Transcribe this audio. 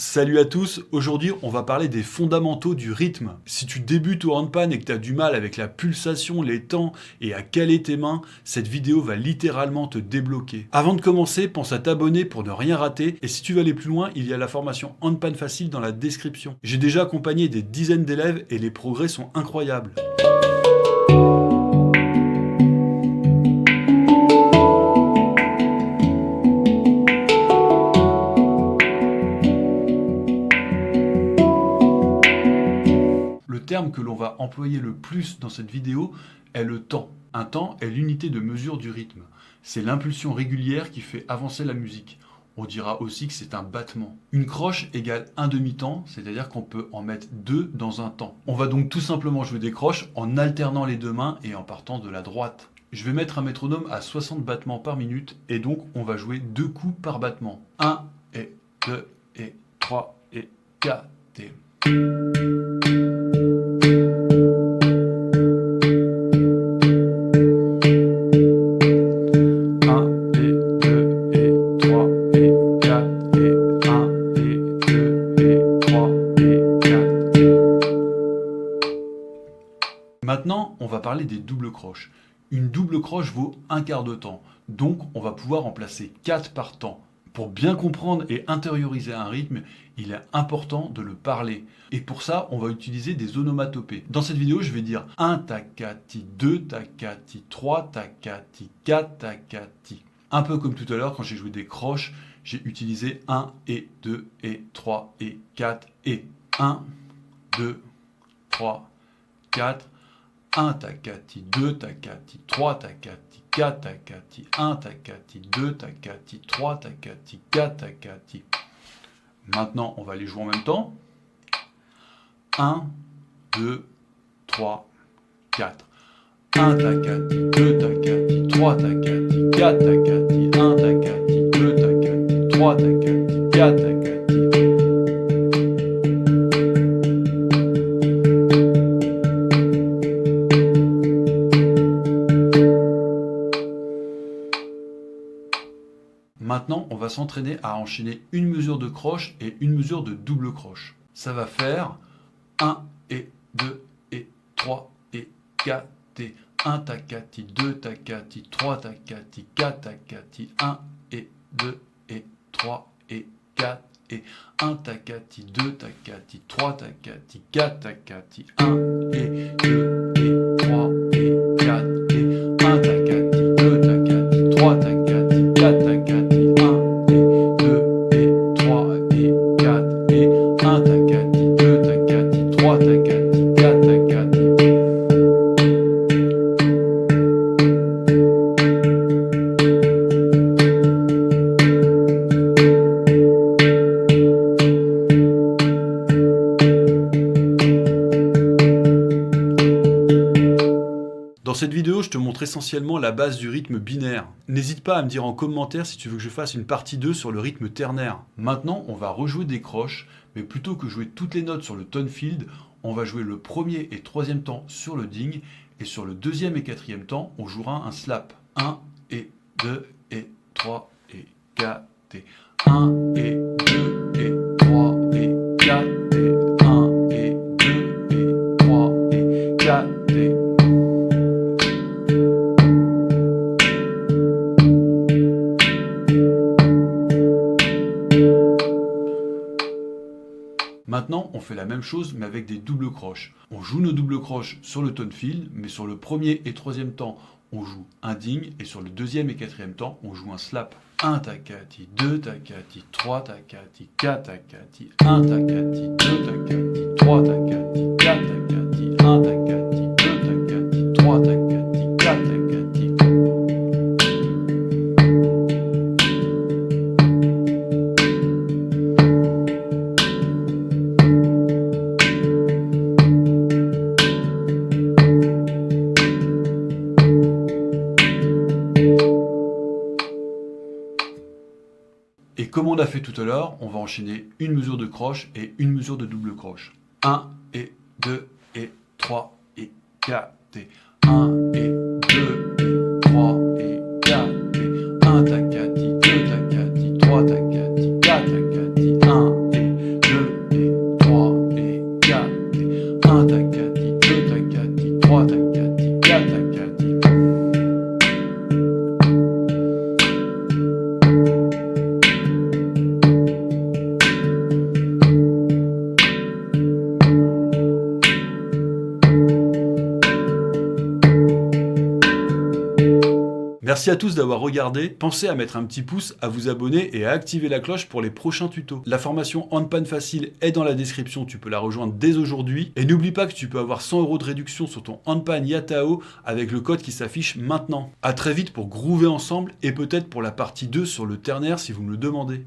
Salut à tous, aujourd'hui on va parler des fondamentaux du rythme. Si tu débutes au handpan et que tu as du mal avec la pulsation, les temps et à caler tes mains, cette vidéo va littéralement te débloquer. Avant de commencer, pense à t'abonner pour ne rien rater et si tu veux aller plus loin, il y a la formation handpan facile dans la description. J'ai déjà accompagné des dizaines d'élèves et les progrès sont incroyables. Le terme que l'on va employer le plus dans cette vidéo est le temps. Un temps est l'unité de mesure du rythme. C'est l'impulsion régulière qui fait avancer la musique. On dira aussi que c'est un battement. Une croche égale un demi-temps, c'est-à-dire qu'on peut en mettre deux dans un temps. On va donc tout simplement jouer des croches en alternant les deux mains et en partant de la droite. Je vais mettre un métronome à 60 battements par minute et donc on va jouer 2 coups par battement. 1 et 2 et 3 et 4 et... Maintenant, on va parler des doubles croches. Une double croche vaut un quart de temps, donc on va pouvoir en placer 4 par temps. Pour bien comprendre et intérioriser un rythme, il est important de le parler. Et pour ça, on va utiliser des onomatopées. Dans cette vidéo, je vais dire 1 takati, 2 takati, 3 takati, 4 takati. Un peu comme tout à l'heure, quand j'ai joué des croches, j'ai utilisé 1 et 2 et 3 et 4 et 1, 2, 3, 4, 1 takati, 2 takati, 3 takati, 4 takati, 1 takati, 2 takati, 3 takati, 4 takati. Maintenant, on va les jouer en même temps. 1, 2, 3, 4. 1 takati, 2 takati, 3 takati, 4 takati, 1 takati, 2 takati, 3 takati, 4 takati. Maintenant, on va s'entraîner à enchaîner une mesure de croche et une mesure de double croche. Ça va faire 1 et 2 et 3 et 4 et 1 takati, 2 takati, 3 takati, 4 takati, 1 et 2 et 3 et 4 et 1 takati, 2 takati, 3 takati, 4 takati, 1 et 2 et 3 et 4 et 1 takati, 2 takati, 3 takati, 4 takati. Dans cette vidéo, je te montre essentiellement la base du rythme binaire. N'hésite pas à me dire en commentaire si tu veux que je fasse une partie 2 sur le rythme ternaire. Maintenant, on va rejouer des croches, mais plutôt que jouer toutes les notes sur le tone field, on va jouer le premier et troisième temps sur le ding, et sur le deuxième et quatrième temps, on jouera un slap. 1 et 2 et 3 et 4 et 1 et 2 et 3 et 4 et 1 et 2 et 3 et 4 et... Maintenant, on fait la même chose mais avec des doubles croches. On joue nos doubles croches sur le tone field, mais sur le premier et troisième temps, on joue un ding, et sur le deuxième et quatrième temps, on joue un slap. 1 takati, 2 takati, 3 takati, 4 takati, 1 takati, 2 takati, 3 takati, 4 takati, 1 takati, 2 takati, 3 takati, 4 takati. Et comme on a fait tout à l'heure, on va enchaîner une mesure de croche et une mesure de double croche. 1 et 2 et 3 et 4 et 1 et 2 et 3 et 4 et 1 takati, 2 takati, 3 takati, 4 takati, 1 et Merci à tous d'avoir regardé. Pensez à mettre un petit pouce, à vous abonner et à activer la cloche pour les prochains tutos. La formation Handpan Facile est dans la description, tu peux la rejoindre dès aujourd'hui. Et n'oublie pas que tu peux avoir 100 € de réduction sur ton Handpan Yatao avec le code qui s'affiche maintenant. A très vite pour groover ensemble et peut-être pour la partie 2 sur le ternaire si vous me le demandez.